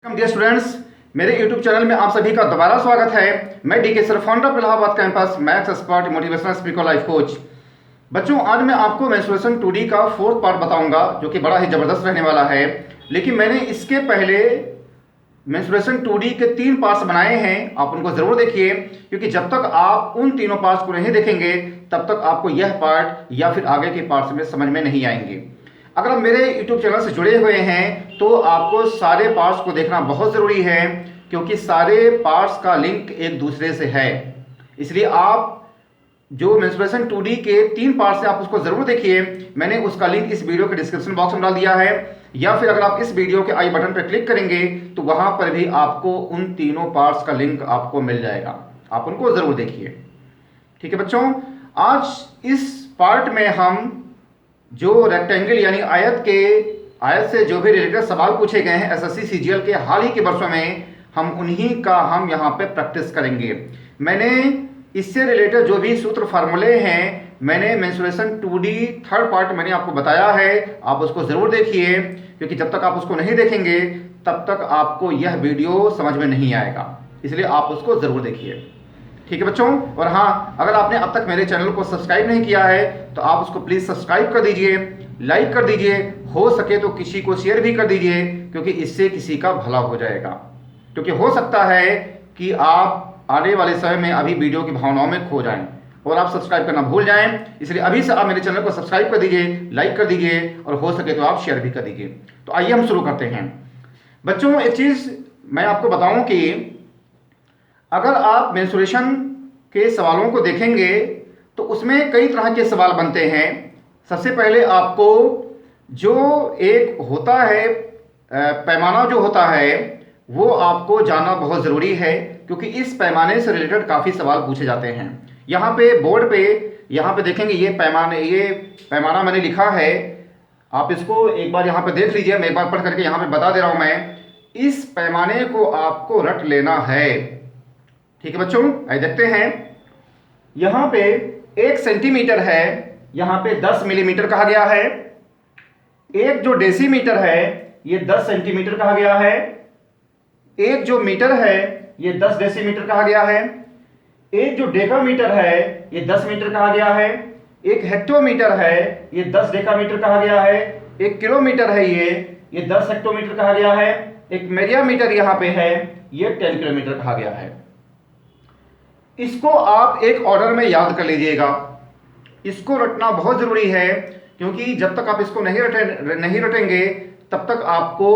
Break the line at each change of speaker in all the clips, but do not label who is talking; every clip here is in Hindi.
डियर स्टूडेंट्स, मेरे YouTube चैनल में आप सभी का दोबारा स्वागत है। मैं DK sir, founder of Allahabad campus, maths expert, motivational speaker, life coach. बच्चों, आज मैं आपको मेंस्ट्रुएशन 2D का फोर्थ पार्ट बताऊंगा जो कि बड़ा ही ज़बरदस्त रहने वाला है। लेकिन मैंने इसके पहले मेंस्ट्रुएशन 2D के 3 पार्ट्स बनाए हैं, आप उनको ज़रूर देखिए, क्योंकि जब तक आप उन तीनों पार्ट्स को नहीं देखेंगे तब तक आपको यह पार्ट या फिर आगे के पार्ट्स में समझ में नहीं आएंगे। अगर आप मेरे YouTube चैनल से जुड़े हुए हैं तो आपको सारे पार्ट्स को देखना बहुत ज़रूरी है, क्योंकि सारे पार्ट्स का लिंक एक दूसरे से है। इसलिए आप जो मेंस्ट्रुएशन 2D के 3 पार्ट्स हैं आप उसको ज़रूर देखिए। मैंने उसका लिंक इस वीडियो के डिस्क्रिप्शन बॉक्स में डाल दिया है, या फिर अगर आप इस वीडियो के आई बटन पर क्लिक करेंगे तो वहाँ पर भी आपको उन तीनों पार्ट्स का लिंक आपको मिल जाएगा। आप उनको ज़रूर देखिए। ठीक है बच्चों, आज इस पार्ट में हम जो रेक्टेंगल यानी आयत से जो भी रिलेटेड सवाल पूछे गए हैं एसएससी सीजीएल के हाल ही के वर्षों में, हम उन्हीं का हम यहाँ पे प्रैक्टिस करेंगे। मैंने इससे रिलेटेड जो भी सूत्र फार्मूले हैं, मैंने मेंस्ट्रुएशन 2D थर्ड पार्ट मैंने आपको बताया है, आप उसको ज़रूर देखिए, क्योंकि जब तक आप उसको नहीं देखेंगे तब तक आपको यह वीडियो समझ में नहीं आएगा। इसलिए आप उसको ज़रूर देखिए। ठीक है बच्चों, और हाँ, अगर आपने अब तक मेरे चैनल को सब्सक्राइब नहीं किया है तो आप उसको प्लीज़ सब्सक्राइब कर दीजिए, लाइक कर दीजिए, हो सके तो किसी को शेयर भी कर दीजिए, क्योंकि इससे किसी का भला हो जाएगा। क्योंकि हो सकता है कि आप आने वाले समय में अभी वीडियो की भावनाओं में खो जाएं और आप सब्सक्राइब करना भूल जाएं। इसलिए अभी से आप मेरे चैनल को सब्सक्राइब कर दीजिए, लाइक कर दीजिए, और हो सके तो आप शेयर भी कर दीजिए। तो आइए हम शुरू करते हैं। बच्चों, एक चीज़ मैं आपको बताऊं कि अगर आप मेंस्ट्रुएशन के सवालों को देखेंगे तो उसमें कई तरह के सवाल बनते हैं। सबसे पहले आपको जो एक होता है पैमाना जो होता है वो आपको जानना बहुत ज़रूरी है, क्योंकि इस पैमाने से रिलेटेड काफ़ी सवाल पूछे जाते हैं। यहाँ पे बोर्ड पे यहाँ पे देखेंगे ये पैमाना मैंने लिखा है, आप इसको एक बार यहाँ पे देख लीजिए। मैं एक बार पढ़ करके यहाँ पे बता दे रहा हूँ। मैं इस पैमाने को आपको रट लेना है। ठीक है बच्चों, आइए देखते हैं। यहाँ पे 1 सेंटीमीटर है, यहाँ पे 10 मिलीमीटर कहा गया है। एक जो डेसीमीटर है ये 10 सेंटीमीटर कहा गया है। एक जो मीटर है ये 10 डेसीमीटर कहा गया है। एक जो डेकामीटर है ये 10 मीटर कहा गया है। एक हेक्टोमीटर है ये 10 डेकामीटर कहा गया है। एक किलोमीटर है ये 10 हेक्टोमीटर कहा गया है। एक मेरियामीटर यहाँ पे है, ये 10 किलोमीटर कहा गया है। इसको आप एक ऑर्डर में याद कर लीजिएगा। इसको रटना बहुत ज़रूरी है, क्योंकि जब तक आप इसको नहीं रटेंगे तब तक आपको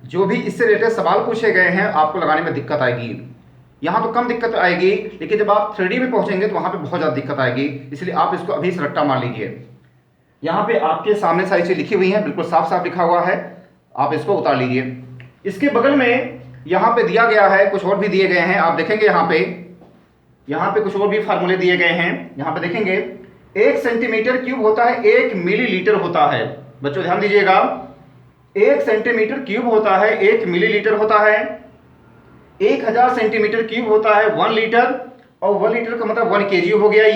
जो भी इससे रिलेटेड सवाल पूछे गए हैं आपको लगाने में दिक्कत आएगी। यहाँ तो कम दिक्कत आएगी, लेकिन जब आप 3D में पहुँचेंगे तो वहाँ पे बहुत ज़्यादा दिक्कत आएगी। इसलिए आप इसको अभी से रट्टा मार लीजिए। यहाँ पे आपके सामने सारी चीज़ लिखी हुई हैं, बिल्कुल साफ साफ लिखा हुआ है, आप इसको उतार लीजिए। इसके बगल में यहाँ पे दिया गया है, कुछ और भी दिए गए हैं, आप देखेंगे यहाँ पे कुछ और भी फार्मूले दिए गए हैं। यहाँ पे देखेंगे 1 सेंटीमीटर क्यूब होता है 1 मिलीलीटर होता है। बच्चों ध्यान दीजिएगा, 1 सेंटीमीटर क्यूब होता है 1 मिलीलीटर होता है। 1000 सेंटीमीटर क्यूब होता है 1 लीटर, और 1 लीटर का मतलब 1 kg हो गया।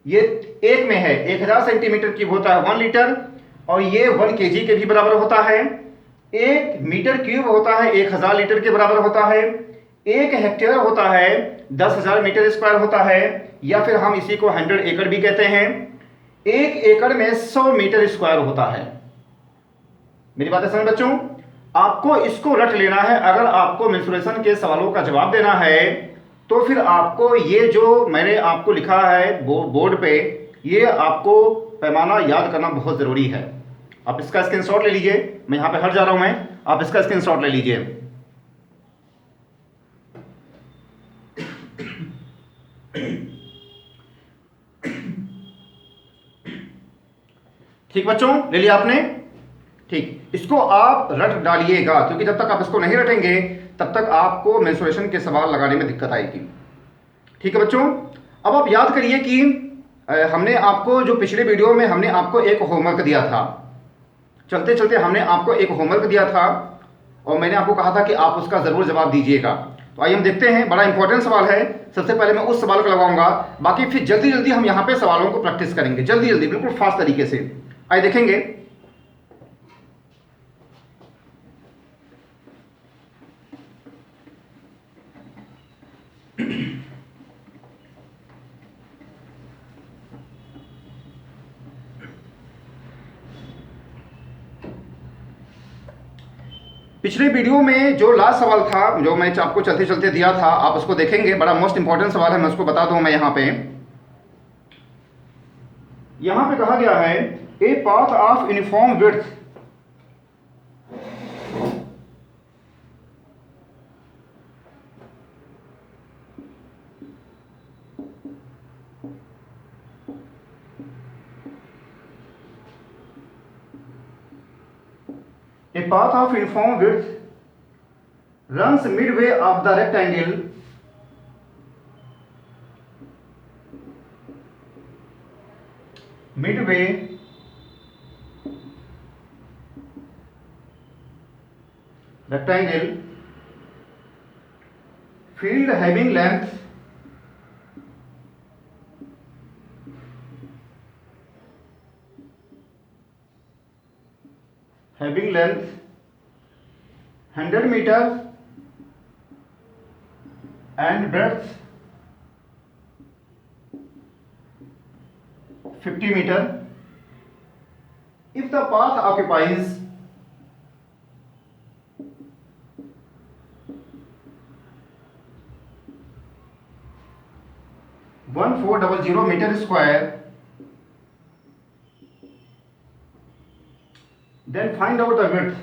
ये एक में है, 1000 सेंटीमीटर क्यूब होता है 1 लीटर, और ये 1 kg के भी बराबर होता है। 1 मीटर क्यूब होता है 1000 लीटर के बराबर होता है। 1 हेक्टेयर होता है 10,000 मीटर स्क्वायर होता है, या फिर हम इसी को 100 एकड़ भी कहते हैं। 1 एकड़ में 100 मीटर स्क्वायर होता है। मेरी बातें समझ बच्चों, आपको इसको रट लेना है। अगर आपको मेंस्ट्रुएशन के सवालों का जवाब देना है तो फिर आपको ये जो मैंने आपको लिखा है बोर्ड पे, ये आपको पैमाना याद करना बहुत ज़रूरी है। आप इसका स्क्रीनशॉट ले लीजिए। मैं यहाँ पे हट जा रहा हूँ, आप इसका स्क्रीनशॉट ले लीजिए। ठीक बच्चों, ले लिया आपने? ठीक, इसको आप रट डालिएगा, क्योंकि जब तक आप इसको नहीं रटेंगे तब तक आपको मेंस्ट्रुएशन के सवाल लगाने में दिक्कत आएगी। ठीक है बच्चों, अब आप याद करिए कि हमने आपको जो पिछले वीडियो में हमने आपको एक होमवर्क दिया था। चलते चलते हमने आपको एक होमवर्क दिया था और मैंने आपको कहा था कि आप उसका ज़रूर जवाब दीजिएगा। तो आइए हम देखते हैं, बड़ा इंपॉर्टेंट सवाल है। सबसे पहले मैं उस सवाल को लगाऊंगा, बाकी फिर जल्दी जल्दी हम यहाँ पे सवालों को प्रैक्टिस करेंगे, जल्दी जल्दी, बिल्कुल फास्ट तरीके से। आइए देखेंगे। पिछले वीडियो में जो लास्ट सवाल था, जो मैं आपको चलते चलते दिया था, आप उसको देखेंगे। बड़ा मोस्ट इंपॉर्टेंट सवाल है, मैं उसको बता दूं। मैं यहाँ पे कहा गया है ए path of uniform width A path of uniform width runs midway of the rectangle field having length having length 100 meter and breadth 50 meter if the path occupies 1400 meter square, then find out the width.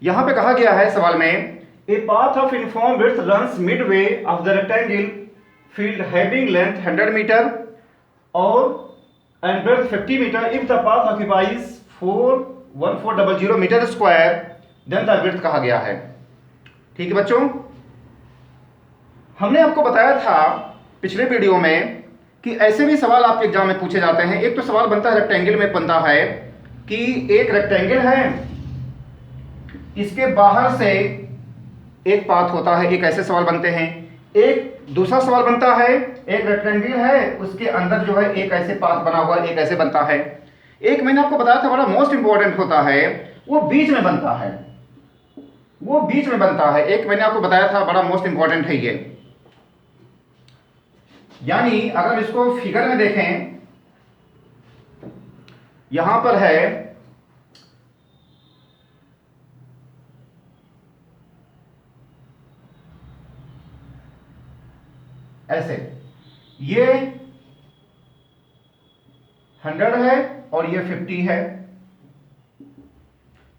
यहां पे कहा गया है सवाल में a path of uniform width runs midway of the rectangle field having length 100 meter और and breadth 50 meter if the path occupies 1400 meter square, then the width कहा गया है। ठीक है बच्चों, हमने आपको बताया था पिछले वीडियो में कि ऐसे भी सवाल आपके एग्जाम में पूछे जाते हैं। एक तो सवाल बनता है रेक्टेंगल में, बनता है कि एक रेक्टेंगल है, इसके बाहर से एक पाथ होता है, एक ऐसे सवाल बनते हैं। एक दूसरा सवाल बनता है एक रेक्टेंगल है, उसके अंदर जो है एक ऐसे पाथ बना हुआ, एक ऐसे बनता है। एक मैंने आपको बताया था बड़ा मोस्ट इंपॉर्टेंट होता है, वो बीच में बनता है, वो बीच में बनता है। एक मैंने आपको बताया था बड़ा मोस्ट इंपॉर्टेंट है ये। यानी अगर इसको फिगर में देखें, यहां पर है ऐसे, ये 100 है और ये 50 है।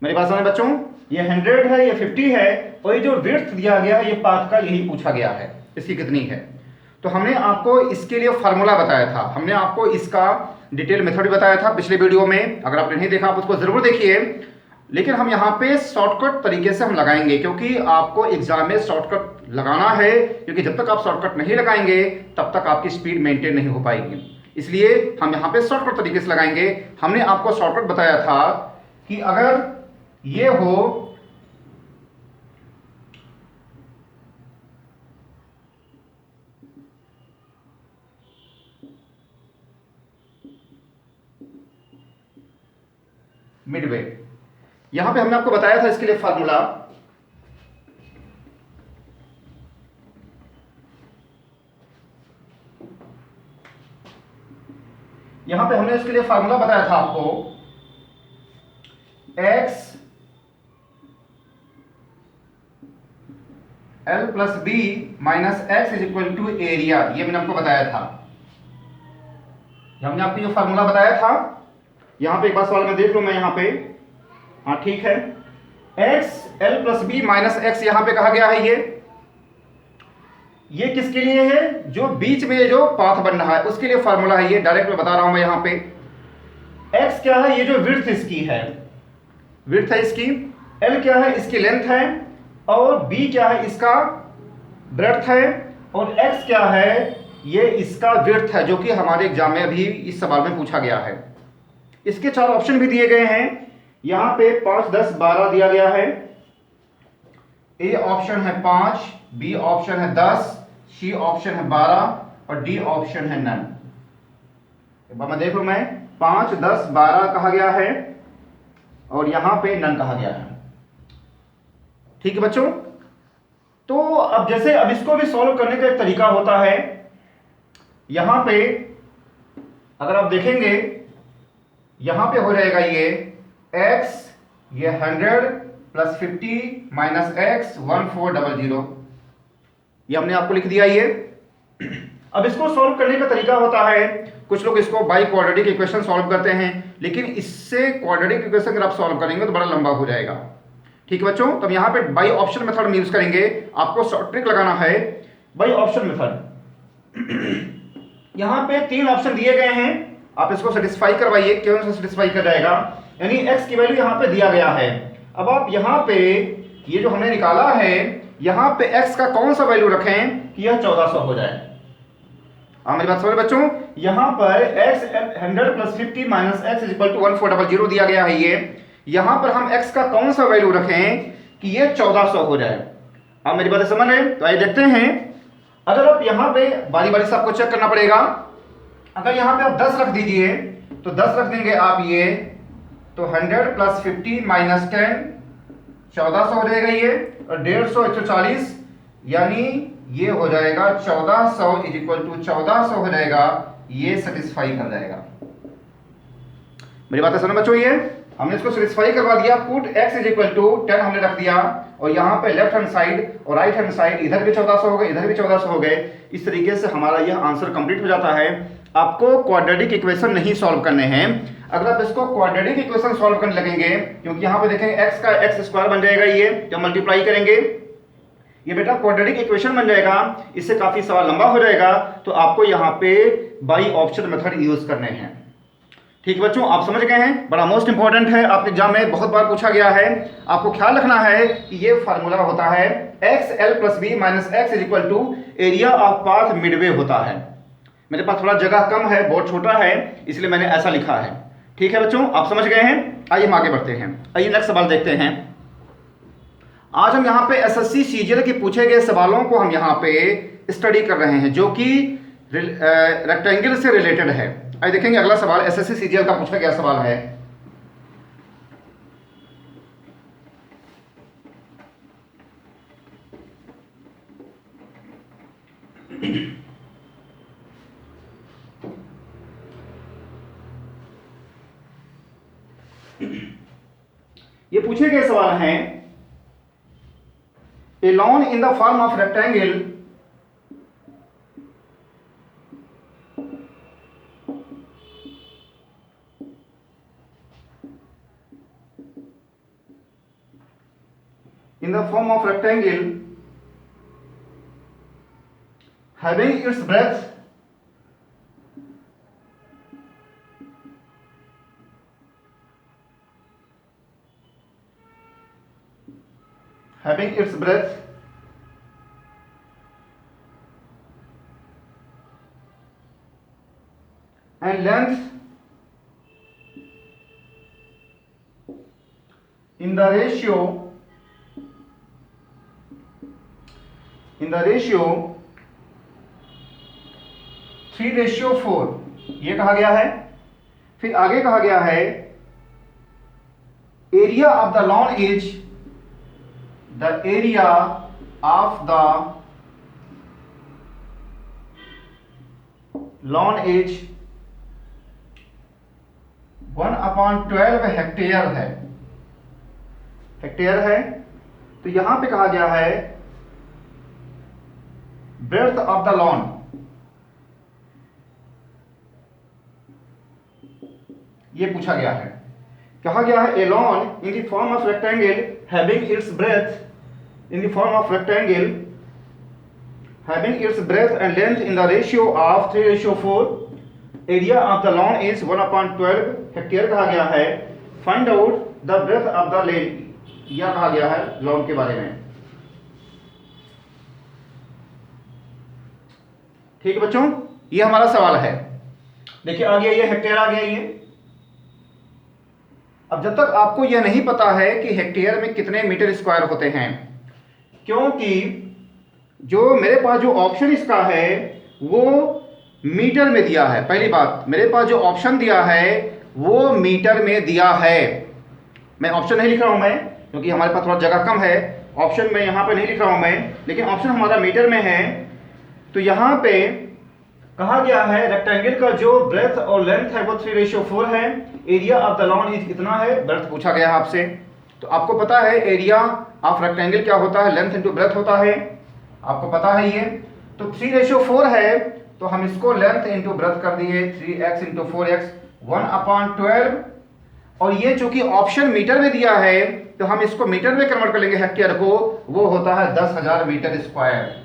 मेरी बात समझ बच्चों, ये 100 है, ये 50 है, और ये जो विड्थ दिया गया है ये पाथ का, यही पूछा गया है इसकी कितनी है। तो हमने आपको इसके लिए फार्मूला बताया था, हमने आपको इसका डिटेल मेथड भी बताया था पिछले वीडियो में। अगर आपने नहीं देखा आप उसको जरूर देखिए। लेकिन हम यहाँ पे शॉर्टकट तरीके से हम लगाएंगे, क्योंकि आपको एग्जाम में शॉर्टकट लगाना है, क्योंकि जब तक आप शॉर्टकट नहीं लगाएंगे तब तक आपकी स्पीड मेंटेन नहीं हो पाएगी। इसलिए हम यहाँ पे शॉर्टकट तरीके से लगाएंगे। हमने आपको शॉर्टकट बताया था कि अगर ये हो मिडवे, यहां पे हमने आपको बताया था इसके लिए फार्मूला। यहां पे हमने इसके लिए फार्मूला बताया था आपको, x l plus b minus x is equal to area. ये मैंने आपको बताया था, हमने आपको जो फार्मूला बताया था। यहां पे एक बार सवाल में देख लो, मैं यहां पे, हाँ ठीक है, x l plus b minus x यहां पे कहा गया है। ये किसके लिए है? जो बीच में जो पाथ बन रहा है उसके लिए फार्मूला है ये। डायरेक्ट मैं बता रहा हूं मैं यहां पे। एक्स क्या है? ये जो विड्थ इसकी है, विड्थ है इसकी। एल क्या है? इसकी लेंथ है। और बी क्या है? इसका ब्रेड्थ है। और एक्स क्या है? ये इसका विड्थ है, जो कि हमारे एग्जाम में अभी इस सवाल में पूछा गया है। इसके 4 ऑप्शन भी दिए गए हैं यहां पे, 5, 10, 12 दिया गया है। ए ऑप्शन है 5, बी ऑप्शन है 10, सी ऑप्शन है 12 और डी ऑप्शन है नन। मैं देख लू, मैं 5, 10, 12 कहा गया है और यहां पे नन कहा गया है। ठीक है बच्चों, तो अब जैसे अब इसको भी सॉल्व करने का एक तरीका होता है। यहां पे अगर आप देखेंगे, यहाँ पे हो जाएगा ये x, ये 100 प्लस 50 माइनस x 1400, ये हमने आपको लिख दिया ये। अब इसको सॉल्व करने का तरीका होता है, कुछ लोग इसको बाई क्वाड्रेटिक इक्वेशन सॉल्व करते हैं, लेकिन इससे क्वाड्रेटिक इक्वेशन अगर आप सॉल्व करेंगे तो बड़ा लंबा हो जाएगा। ठीक है बच्चों, तब यहाँ पे बाई ऑप्शन मेथड हम यूज करेंगे। आपको शॉर्ट ट्रिक लगाना है बाई ऑप्शन मेथड। यहाँ पे 3 ऑप्शन दिए गए हैं, आप इसको सेटिस्फाई करवाइए, क्यों से सेटिस्फाई कर जाएगा, यानी x की वैल्यू यहाँ पे दिया गया है। अब आप यहाँ पे ये जो हमने निकाला है, यहाँ पे x का कौन सा वैल्यू रखें कि यह 1400 हो जाए। हाँ मेरी बात समझ बच्चों, यहाँ पर x 100 plus 50 minus x is equal to 1400 दिया गया है ये। यहाँ पर हम x का कौन सा वैल्यू रखें कि ये 1400 हो जाए। आप मेरी बात समझ रहे हैं, तो आइए देखते हैं। अगर आप यहाँ पे बारी बारी से आपको चेक करना पड़ेगा, अगर यहाँ पे आप 10 रख दीजिए तो 10 रख देंगे आप ये, तो 100 प्लस 50 माइनस 10 1400 हो जाएगा ये, और 150 140 यानी ये हो जाएगा 1400 इज इक्वल टू 1400 हो जाएगा, ये सेटिस्फाई कर जाएगा। मेरी बात सुनो बच्चों, ये हमने इसको सेटिस्फाई करवा दिया। Put x is equal to 10 हमने रख दिया, और यहाँ पे लेफ्ट हैंड साइड और राइट हैंड साइड इधर भी 1400 हो गए, इधर भी 1400 हो गए। इस तरीके से हमारा यह आंसर कंप्लीट हो जाता है। आपको क्वाड्रेटिक इक्वेशन नहीं सॉल्व करने हैं। अगर आप इसको क्वाड्रेटिक इक्वेशन सॉल्व करने लगेंगे, क्योंकि यहाँ पे देखेंगे x का x स्क्वायर बन जाएगा ये, जब मल्टीप्लाई करेंगे ये बेटा क्वाड्रेटिक इक्वेशन बन जाएगा, इससे काफी सवाल लंबा हो जाएगा। तो आपको यहाँ पे बाई ऑप्शन मेथड यूज करने हैं। ठीक है बच्चों, आप समझ गए हैं, बड़ा मोस्ट इंपॉर्टेंट है, आपके एग्जाम में बहुत बार पूछा गया है। आपको ख्याल रखना है कि ये फार्मूला होता है x l plus b minus x is equal to area of path midway होता है। मेरे पास थोड़ा जगह कम है, बहुत छोटा है, इसलिए मैंने ऐसा लिखा है। ठीक है बच्चों, आप समझ गए हैं। आइए हम आगे बढ़ते हैं। आइए नेक्स्ट सवाल देखते हैं। आज हम यहाँ पे एसएससी सीजीएल के पूछे गए सवालों को हम यहाँ पे स्टडी कर रहे हैं, जो कि रेक्टेंगल से रिलेटेड है। आइए देखेंगे अगला सवाल एसएससी सीजीएल का पूछा गया सवाल है। ये पूछे गए सवाल हैं, a lawn in the form of rectangle having its breadth and length in the ratio 3:4 ये कहा गया है। फिर आगे कहा गया है area of the lawn is area of the lawn is 1/12 hectare है। तो यहां पे कहा गया है ब्रेड्थ ऑफ द लॉन, ये पूछा गया है। कहा गया है a lawn in the form of rectangle having its breadth and length in the ratio of 3:4, area of the lawn is 1/12 hectare कहा गया है। Find out the breadth of the lane, यह कहा गया है लॉन के बारे में। ठीक है बच्चों, ये हमारा सवाल है। देखिए आ गया ये हेक्टेयर आ गया ये। अब जब तक आपको यह नहीं पता है कि हेक्टेयर में कितने मीटर स्क्वायर होते हैं, क्योंकि जो मेरे पास जो ऑप्शन इसका है वो मीटर में दिया है। पहली बात, मेरे पास जो ऑप्शन दिया है वो मीटर में दिया है। मैं ऑप्शन नहीं लिख रहा हूं मैं, क्योंकि हमारे पास थोड़ा जगह कम है। ऑप्शन में यहां पे नहीं लिख रहा हूं मैं, लेकिन ऑप्शन हमारा मीटर में है। तो यहां पे कहा गया है रेक्टेंगल का जो ब्रेथ और लेंथ है वो 3:4 है, area of the lawn is कितना है, ब्रेथ पूछा गया है आपसे। तो आपको पता है एरिया ऑफ रेक्टेंगल क्या होता है, लेंथ इंटू ब्रेथ होता है, आपको पता है ये। तो 3:4 है तो हम इसको लेंथ इंटू ब्रेथ कर दिए, 3x इंटू 4x 1/12। और ये चूंकि ऑप्शन मीटर में दिया है तो हम इसको मीटर में कन्वर्ट कर लेंगे हेक्टेयर को, वो होता है 10,000 मीटर स्क्वायर।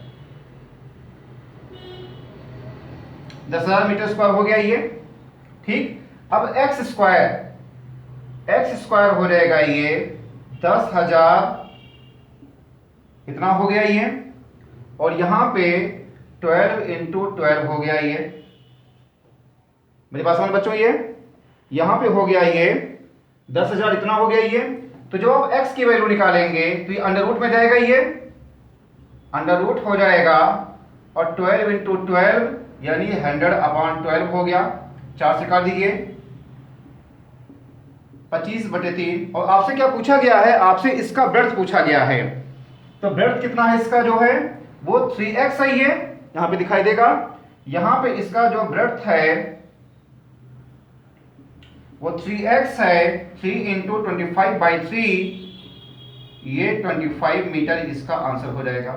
10,000 मीटर स्क्वायर हो गया ये, ठीक। अब एक्स स्क्वायर हो जाएगा ये 10,000, इतना हो गया ये। और यहां पे 12 इंटू 12 हो गया ये, मेरी बात समझ बच्चों, ये यहां पे हो गया ये 10,000, इतना हो गया ये। तो जब आप x की वैल्यू निकालेंगे तो ये अंडर रूट में जाएगा, ये अंडर रूट हो जाएगा, और 12 इंटू 12 यानी 100/12 हो गया, 4 से काट दीजिए, 25/3। और आपसे क्या पूछा गया है, आपसे इसका ब्रेड्थ पूछा गया है। तो ब्रेड्थ कितना है इसका जो है वो 3x है, ये यहां पे दिखाई देगा। यहां पे इसका जो ब्रेड्थ है वो 3x है, 3 इंटू 25/3, ये 25 मीटर इसका आंसर हो जाएगा।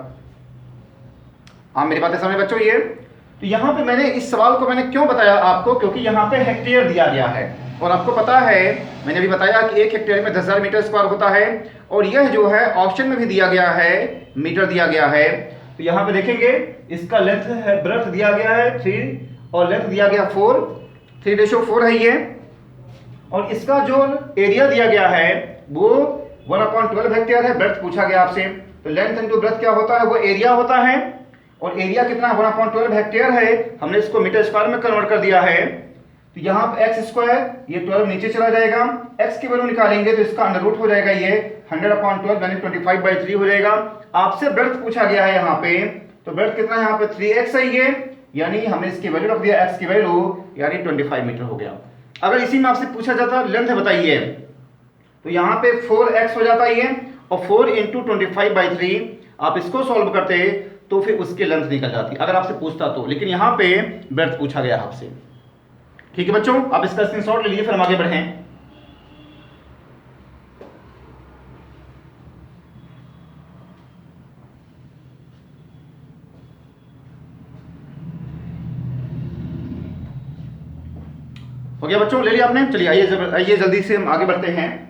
आप मेरी बातें समझ बच्चों ये। तो यहां पे मैंने इस सवाल को मैंने क्यों बताया आपको, क्योंकि यहां पे हेक्टेयर दिया गया है, और आपको पता है मैंने अभी बताया कि 1 हेक्टेयर में 10,000 मीटर स्क्वायर होता है, और यह जो है ऑप्शन में भी दिया गया है, मीटर दिया गया है। तो यहां पे देखेंगे इसका लेंथ है, ब्रेड्थ दिया गया है 3 और लेंथ दिया गया 4, 3:4 है ये। और इसका जो एरिया दिया गया है वो 1/12 हेक्टेयर है, ब्रेड्थ पूछा गया आपसे। तो लेंथ इंटू ब्रेड्थ क्या होता है, वो एरिया होता है, और एरिया कितना 1/12 हेक्टेयर है, हमने इसको मीटर स्क्वायर में कन्वर्ट कर दिया है। तो यहाँ एक्स स्क्वायर, ये 12 नीचे चला जाएगा, एक्स की वैल्यू निकालेंगे तो इसका अंडर रूट हो जाएगा, ये 100/12 यानी 25/3 हो जाएगा। आपसे ब्रेड्थ पूछा गया है यहाँ पे, तो ब्रेड्थ कितना है यहाँ पे 3x है ये, यानी हमने इसकी वैल्यू रख दिया, एक्स की वैल्यू यानी 25 मीटर हो गया। अगर इसी में आपसे पूछा जाता लेंथ बताइए, तो यहाँ पे 4x हो जाता है, और 4 इंटू 25/3 आप इसको सॉल्व करते तो फिर उसकी लेंथ निकल जाती अगर आपसे पूछता तो, लेकिन यहाँ पे ब्रेड्थ पूछा गया आपसे। ठीक है बच्चों, आप इसका स्क्रीनशॉट ले लीजिए, फिर हम आगे बढ़ें। हो गया बच्चों, ले लिया आपने, चलिए आइए जल्दी से हम आगे बढ़ते हैं।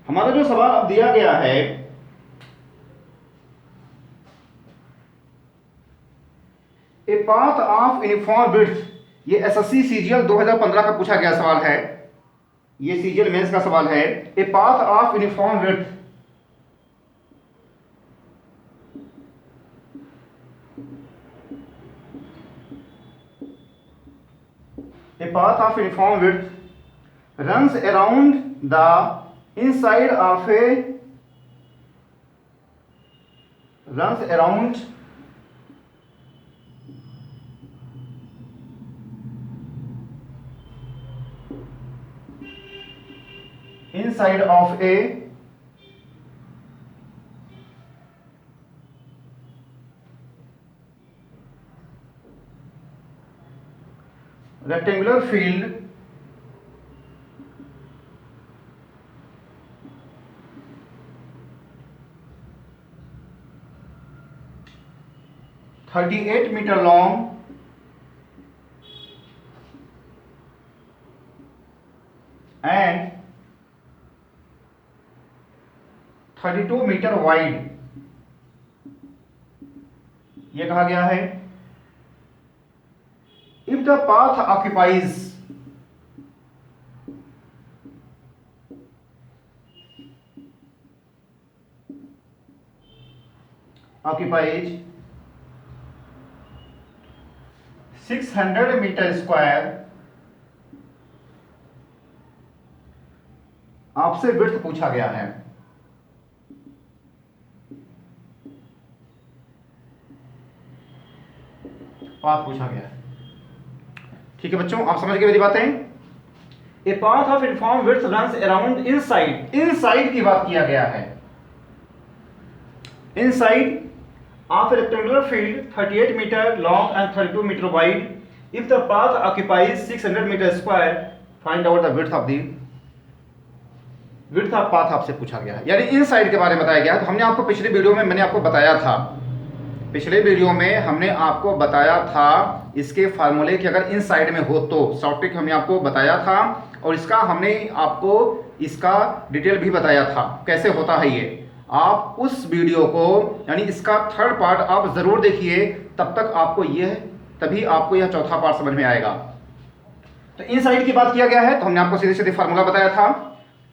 हमारा जो सवाल अब दिया गया है, ए पाथ ऑफ यूनिफॉर्म विड्थ, ये एसएससी सीजीएल 2015 का पूछा गया सवाल है, ये सीजीएल मेंस का सवाल है। ए path of uniform width, a path of uniform width runs around the inside of a runs around inside of a rectangular field (38 meter long and 32 meter wide, ये कहा गया है। If the path occupies occupies 600 meter square, आपसे विड्थ पूछा गया है। पाथ पूछा गया है, ठीक है बच्चों, आप समझ गए मेरी बातें। ए path of uniform width runs around inside, inside की बात किया गया है, inside of a rectangular field 38 meter long and 32 meter wide. If the path occupies 600 meter square, find out the width of the width of path आपसे पूछा गया है, यानी इनसाइड के बारे में बताया गया है। तो हमने आपको पिछले वीडियो में मैंने आपको बताया था, पिछले वीडियो में हमने आपको बताया था इसके फार्मूले कि अगर इनसाइड में हो तो शॉर्ट ट्रिक हमने आपको बताया था, और इसका हमने आपको इसका डिटेल भी बताया था कैसे होता है ये। आप उस वीडियो को यानी इसका थर्ड पार्ट आप जरूर देखिए, तब तक आपको यह तभी आपको यह चौथा पार्ट समझ में आएगा। तो इनसाइड की बात किया गया है, तो हमने आपको सीधे सीधे फार्मूला बताया था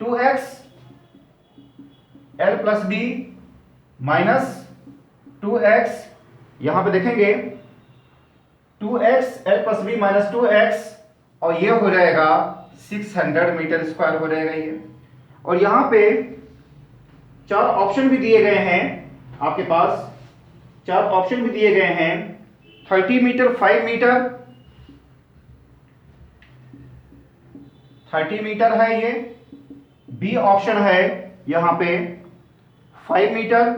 2x l plus b minus 2x, यहां पे देखेंगे 2x l plus b minus 2x, और ये हो जाएगा 600 मीटर स्क्वायर हो जाएगा ये। और यहां पे चार ऑप्शन भी दिए गए हैं आपके पास, चार ऑप्शन भी दिए गए हैं 30 मीटर, 5 मीटर, 30 मीटर है ये, बी ऑप्शन है यहां पे 5 मीटर,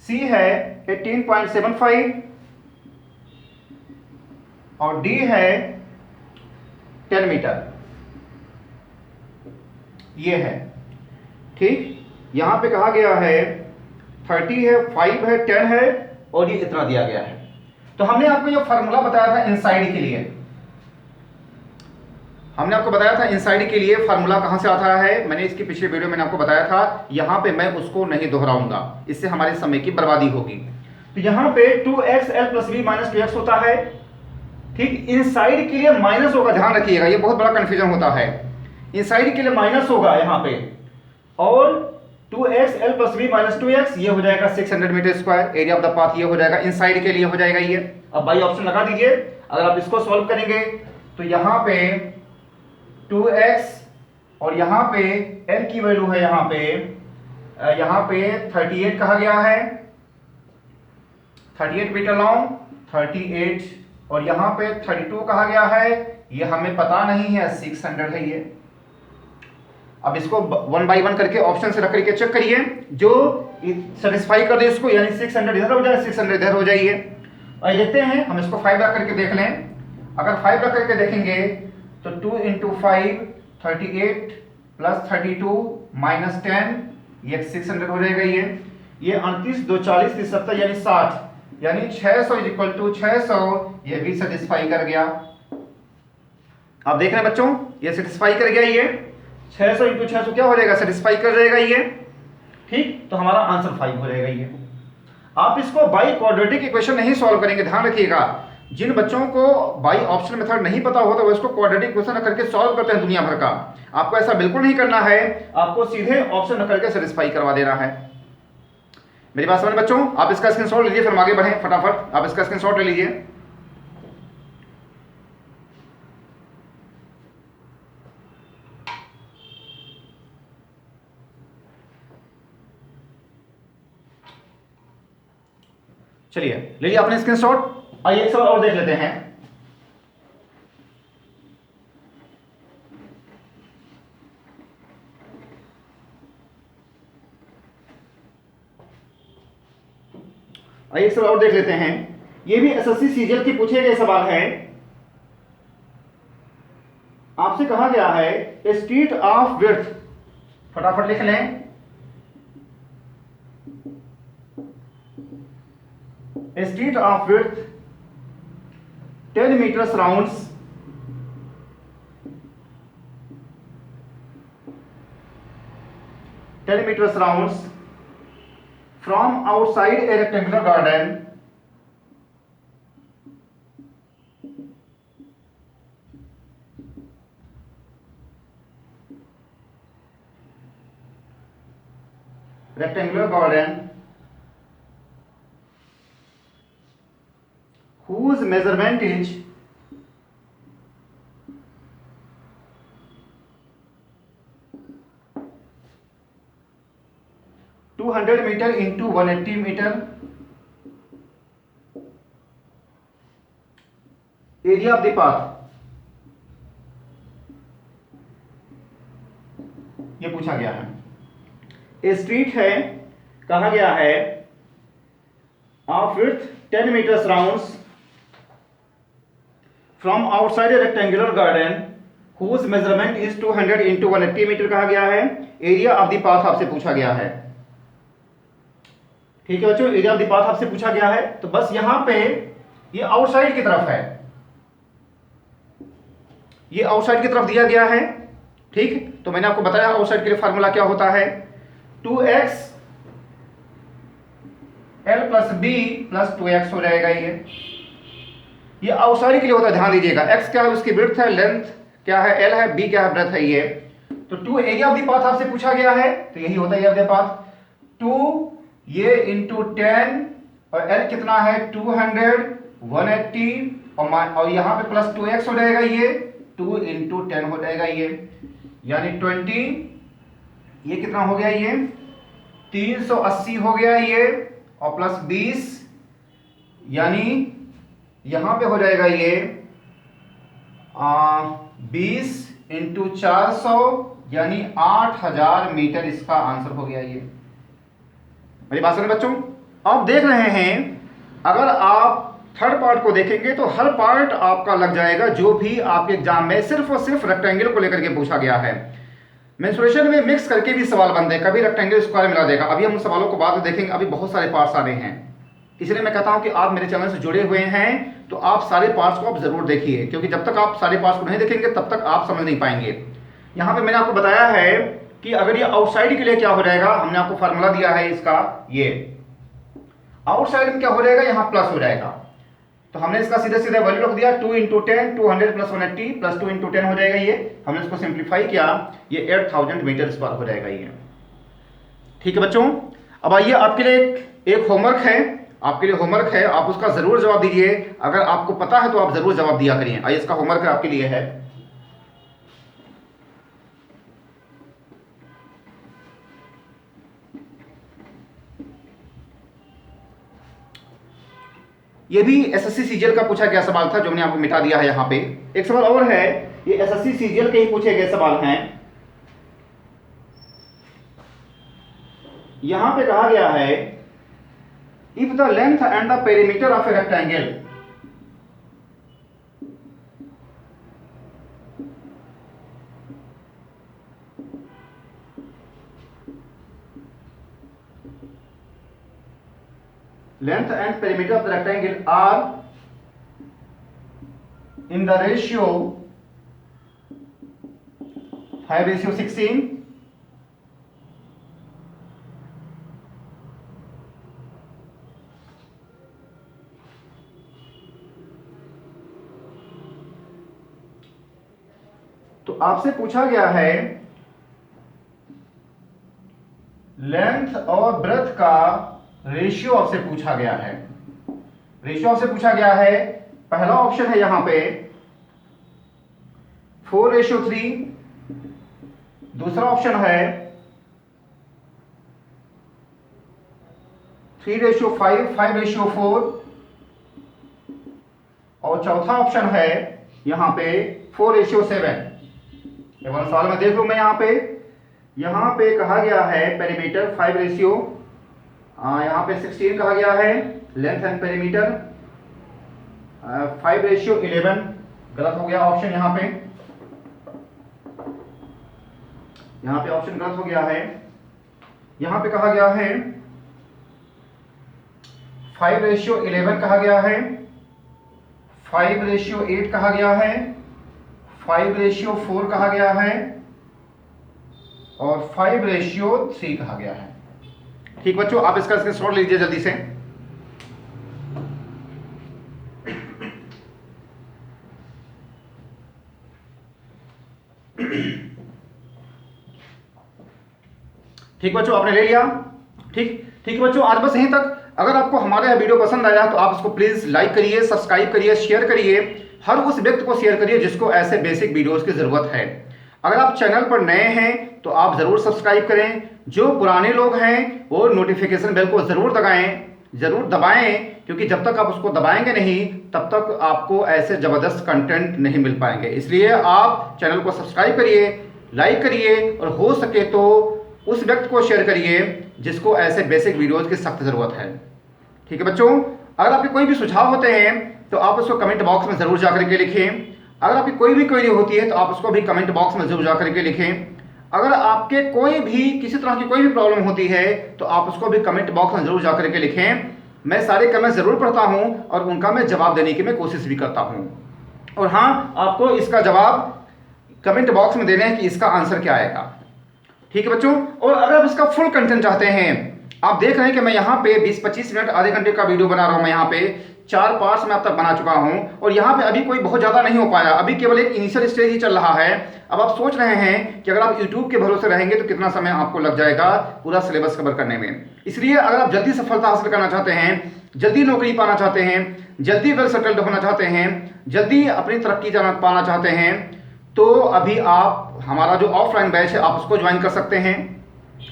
सी है 18.75 और डी है 10 मीटर, ये है। ठीक, यहां पे कहा गया है 30 है, 5 है, 10 है और ये इतना दिया गया है। तो हमने आपको ये फार्मूला बताया था इनसाइड के लिए, हमने आपको बताया था इनसाइड के लिए फार्मूला कहां से आता है, मैंने इसकी पिछले वीडियो में आपको बताया था, यहां पे मैं उसको नहीं दोहराऊंगा, इससे हमारे समय की बर्बादी होगी। तो यहां पे 2x l plus b minus 2x होता है। ठीक, इनसाइड के लिए माइनस होगा, ध्यान रखिएगा, ये बहुत बड़ा कंफ्यूजन होता है। इनसाइड के लिए माइनस होगा यहां पे, और 2x l plus b minus 2x ये हो जाएगा 600 metre square, area of the path ये हो जाएगा, इनसाइड के लिए हो जाएगा ये। अब बाई ऑप्शन लगा दीजिए, अगर आप इसको सॉल्व करेंगे तो यहां पे 2x और यहां पे l की वैल्यू है यहां पे 38 कहा गया है, 38 मीटर लॉन्ग 38, और यहां पे 32 कहा गया है, ये हमें पता नहीं है, 600 है ये। अब इसको 1 बाई 1 करके ऑप्शन से रख करके चेक करिए, जो सेटिस्फाई कर दे इसको, यानी 600 इधर हो जाए, 600 इधर हो जाइए। और देखते हैं, हम इसको 5 रख करके देख लें। अगर 5 रख करके देखेंगे तो 2 इंटू 5 38 प्लस 32 माइनस 10, ये 600 हो जाएगा ये 38 2 40 30 70 यानी 60, यानी 600 इज इक्वल टू 600, ये भी सेटिस्फाई कर गया। आप देख रहे हैं बच्चों, ये सेटिस्फाई कर गया, ये 600 इंटू 600 क्या हो जाएगा, सेटिस्फाई कर जाएगा ये। ठीक, तो हमारा आंसर 5 हो जाएगा ये। आप इसको बाई क्वाड्रेटिक इक्वेशन नहीं सॉल्व करेंगे, ध्यान रखिएगा, जिन बच्चों को बाई ऑप्शन मेथड नहीं पता होता वो इसको क्वाड्रेटिक इक्वेशन करके सॉल्व करते हैं दुनिया भर का। आपको ऐसा बिल्कुल नहीं करना है, आपको सीधे ऑप्शन करके सेटिस्फाई करवा देना है। मेरी बात समझ बच्चों, आप इसका स्क्रीनशॉट लीजिए, फिर हम आगे बढ़ें फटाफट, आप इसका स्क्रीनशॉट ले लीजिए। चलिए ले लिया आपने स्क्रीनशॉट, आइए एक सवाल और देख लेते हैं। आइए एक सवाल और देख लेते हैं, ये भी एसएससी सीजीएल की पूछे गए सवाल है। आपसे कहा गया है ए स्ट्रीट ऑफ विड्थ, फटाफट लिख लें, a street of width 10 meters rounds 10 meters rounds from outside a rectangular garden whose measurement is 200 meter into 180 meter area of the path, ये पूछा गया है। ए स्ट्रीट है, कहा गया है of width 10 metres rounds from outside a rectangular garden whose measurement is 200 into 180 metre कहा गया है। एरिया ऑफ द पाथ आपसे पूछा गया है। ठीक है बच्चों, एरिया ऑफ द पाथ आपसे पूछा गया है। तो बस यहां पे ये आउटसाइड की तरफ है, ये आउटसाइड की तरफ दिया गया है। ठीक, तो मैंने आपको बताया आउटसाइड के लिए फार्मूला क्या होता है, 2x l plus B plus 2x हो जाएगा। ये आउटसाइड के लिए होता है, ध्यान दीजिएगा। x क्या है, उसकी विड्थ है, लेंथ क्या है l है, b क्या है, ब्रेथ है। ये तो 2 एरिया ऑफ द पाथ आपसे पूछा गया है, तो यही होता है एरिया ऑफ द पाथ। 2 ये इंटू 10 और l कितना है 200 180 और यहां पे प्लस 2x हो जाएगा। ये 2 इंटू 10 हो जाएगा ये, यानी 20। ये कितना हो गया, ये 380 हो गया ये, और प्लस 20 यानी यहां पे हो जाएगा ये 20 इंटू 400 यानी 8000 मीटर। इसका आंसर हो गया ये। मेरी बात सुने बच्चों, आप देख रहे हैं अगर आप थर्ड पार्ट को देखेंगे तो हर पार्ट आपका लग जाएगा जो भी आपके एग्जाम में सिर्फ और सिर्फ रेक्टेंगल को लेकर के पूछा गया है। मेंसुरेशन में मिक्स करके भी सवाल बनते हैं, कभी रेक्टेंगल स्क्वायर मिला देगा। अभी हम उन सवालों को बाद में देखेंगे, अभी बहुत सारे पार्ट्स आ रहे हैं। इसलिए मैं कहता हूं कि आप मेरे चैनल से जुड़े हुए हैं तो आप सारे पार्ट्स को आप जरूर देखिए, क्योंकि जब तक आप सारे पार्ट्स को नहीं देखेंगे तब तक आप समझ नहीं पाएंगे। यहां पे मैंने आपको बताया है कि अगर ये आउटसाइड के लिए क्या हो जाएगा, हमने आपको फार्मूला दिया है इसका। ये आउटसाइड में क्या हो जाएगा, यहां प्लस हो जाएगा, तो हमने इसका सीधे सीधे वैल्यू रख दिया 2 इंटू 10 200 प्लस 180 प्लस 2 इंटू 10 हो जाएगा। ये हमने इसको सिंप्लीफाई किया, ये 8000 मीटर स्क्वायर हो जाएगा ये। ठीक है बच्चों, अब आइए आपके लिए एक होमवर्क है, आपके लिए होमवर्क है, आप उसका जरूर जवाब दीजिए। अगर आपको पता है तो आप जरूर जवाब दिया करिए। आइए, इसका होमवर्क है आपके लिए है, ये भी एसएससी सीजीएल का पूछा गया सवाल था जो मैंने आपको मिटा दिया है। यहां पे एक सवाल और है, ये एसएससी सीजीएल के ही पूछे गए सवाल हैं। यहां पे कहा गया है if the length and the perimeter of a rectangle length and perimeter of the rectangle are in the ratio 5:16, तो आपसे पूछा गया है लेंथ और ब्रेथ का रेशियो आपसे पूछा गया है। रेशियो आपसे पूछा गया है, पहला ऑप्शन है यहां पे 4:3, दूसरा ऑप्शन है 3:5 5:4 और चौथा ऑप्शन है यहां पे 4:7। एक बार सवाल में देख लूं मैं, यहां पे कहा गया है पेरीमीटर 5 यहाँ पे 16 कहा गया है, लेंथ एंड पेरीमीटर 5:11 गलत हो गया ऑप्शन। यहाँ पे ऑप्शन गलत हो गया है। यहाँ पे कहा गया है 5:11 कहा गया है, 5:8 कहा गया है, 5:4 कहा गया है और 5:3 कहा गया है। ठीक बच्चों, आप इसका स्क्रीनशॉट लीजिए जल्दी से। ठीक बच्चों, आपने ले लिया। ठीक बच्चों, आज बस यहीं तक। अगर आपको हमारा वीडियो पसंद आया तो आप इसको प्लीज लाइक करिए, सब्सक्राइब करिए, शेयर करिए। हर उस व्यक्ति को शेयर करिए जिसको ऐसे बेसिक वीडियोस की जरूरत है। अगर आप चैनल पर नए हैं तो आप जरूर सब्सक्राइब करें। जो पुराने लोग हैं वो नोटिफिकेशन बेल को जरूर दबाएं। ज़रूर दबाएं, क्योंकि जब तक आप उसको दबाएंगे नहीं तब तक आपको ऐसे ज़बरदस्त कंटेंट नहीं मिल पाएंगे। इसलिए आप चैनल को सब्सक्राइब करिए, लाइक करिए और हो सके तो उस व्यक्ति को शेयर करिए जिसको ऐसे बेसिक वीडियोज़ की सख्त ज़रूरत है। ठीक है बच्चों, अगर आपके कोई भी सुझाव होते हैं तो आप उसको कमेंट बॉक्स में ज़रूर जा करके लिखें। अगर आपकी कोई भी क्वेरी होती है तो आप उसको भी कमेंट बॉक्स में ज़रूर जा करके लिखें। अगर आपके कोई भी किसी तरह की कोई भी प्रॉब्लम होती है तो आप उसको भी कमेंट बॉक्स में ज़रूर जा करके लिखें। मैं सारे कमेंट ज़रूर पढ़ता हूं और उनका मैं जवाब देने की मैं कोशिश भी करता हूं। और हाँ, आपको इसका जवाब कमेंट बॉक्स में देना है कि इसका आंसर क्या आएगा। ठीक है बच्चों, और अगर आप इसका फुल कंटेंट चाहते हैं, आप देख रहे हैं कि मैं यहाँ पे 20-25 मिनट आधे घंटे का वीडियो बना रहा हूँ। मैं यहाँ पे 4 पार्ट्स में अब तक बना चुका हूँ और यहाँ पे अभी कोई बहुत ज़्यादा नहीं हो पाया, अभी केवल एक इनिशियल स्टेज ही चल रहा है। अब आप सोच रहे हैं कि अगर आप YouTube के भरोसे रहेंगे तो कितना समय आपको लग जाएगा पूरा सिलेबस कवर करने में। इसलिए अगर आप जल्दी सफलता हासिल करना चाहते हैं, जल्दी नौकरी पाना चाहते हैं, जल्दी वेल सेटल्ड होना चाहते हैं, जल्दी अपनी तरक्की पाना चाहते हैं, तो अभी आप हमारा जो ऑफलाइन बैच है आप उसको ज्वाइन कर सकते हैं।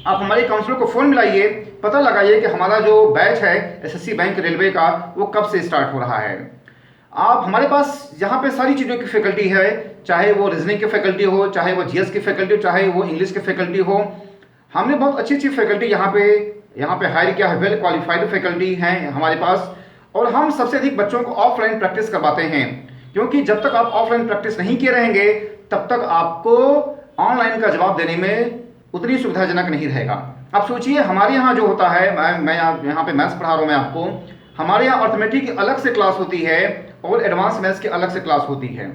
आप हमारे काउंसलर को फ़ोन मिलाइए, पता लगाइए कि हमारा जो बैच है एसएससी बैंक रेलवे का वो कब से स्टार्ट हो रहा है। आप हमारे पास यहाँ पे सारी चीज़ों की फैकल्टी है, चाहे वो रीजनिंग की फैकल्टी हो, चाहे वो जीएस की फैकल्टी हो, चाहे वो इंग्लिश की फैकल्टी हो। हमने बहुत अच्छी अच्छी फैकल्टी यहाँ पे हायर किया है, वेल क्वालिफाइड फैकल्टी हैं हमारे पास। और हम सबसे अधिक बच्चों को ऑफलाइन प्रैक्टिस करवाते हैं, क्योंकि जब तक आप ऑफलाइन प्रैक्टिस नहीं किए रहेंगे तब तक आपको ऑनलाइन का जवाब देने में उतनी सुविधाजनक नहीं रहेगा। आप सोचिए, हमारे यहाँ जो होता है, मैं यहाँ पे मैथ्स पढ़ा रहा हूँ मैं आपको, हमारे यहाँ अर्थमेटिक की अलग से क्लास होती है और एडवांस मैथ्स की अलग से क्लास होती है।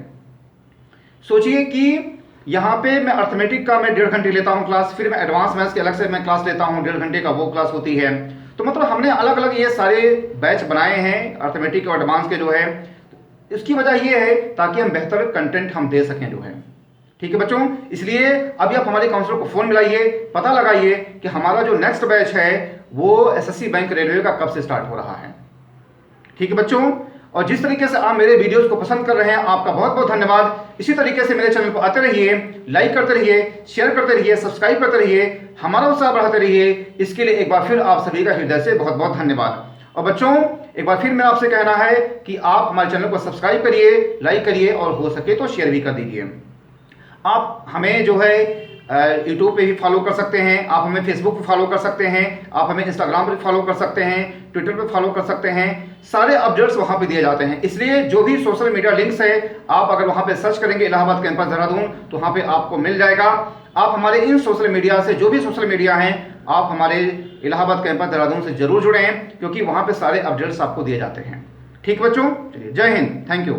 सोचिए कि यहाँ पे मैं अर्थमेटिक का मैं 1.5 घंटे लेता हूँ क्लास, फिर मैं एडवांस मैथ्स की अलग से मैं क्लास लेता हूँ, 1.5 घंटे का वो क्लास होती है। तो मतलब हमने अलग अलग ये सारे बैच बनाए हैं अर्थमेटिक और एडवांस के जो है। इसकी वजह ये है ताकि हम बेहतर कंटेंट हम दे सकें जो है। ठीक है बच्चों, इसलिए अभी आप हमारे काउंसलर को फ़ोन मिलाइए, पता लगाइए कि हमारा जो नेक्स्ट बैच है वो एसएससी बैंक रेलवे का कब से स्टार्ट हो रहा है। ठीक है बच्चों, और जिस तरीके से आप मेरे वीडियोस को पसंद कर रहे हैं आपका बहुत बहुत धन्यवाद। इसी तरीके से मेरे चैनल पर आते रहिए, लाइक करते रहिए, शेयर करते रहिए, सब्सक्राइब करते रहिए, हमारा उत्साह बढ़ाते रहिए। इसके लिए एक बार फिर आप सभी का हृदय से बहुत बहुत धन्यवाद। और बच्चों, एक बार फिर मैं आपसे कहना है कि आप हमारे चैनल को सब्सक्राइब करिए, लाइक करिए और हो सके तो शेयर भी कर दीजिए। आप हमें जो है यूट्यूब पे भी फॉलो कर सकते हैं, आप हमें फेसबुक पे फॉलो कर सकते हैं, आप हमें इंस्टाग्राम पे फॉलो कर सकते हैं, ट्विटर पे फॉलो कर सकते हैं। सारे अपडेट्स वहाँ पे दिए जाते हैं। इसलिए जो भी सोशल मीडिया लिंक्स है, आप अगर वहाँ पे सर्च करेंगे इलाहाबाद कैंपस देहरादून तो वहाँ पे आपको मिल जाएगा। आप हमारे इन सोशल मीडिया से, जो भी सोशल मीडिया हैं, आप हमारे इलाहाबाद कैंपस देहरादून से जरूर जुड़ें, क्योंकि वहाँ पे सारे अपडेट्स आपको दिए जाते हैं। ठीक बच्चों, चलिए, जय हिंद, थैंक यू।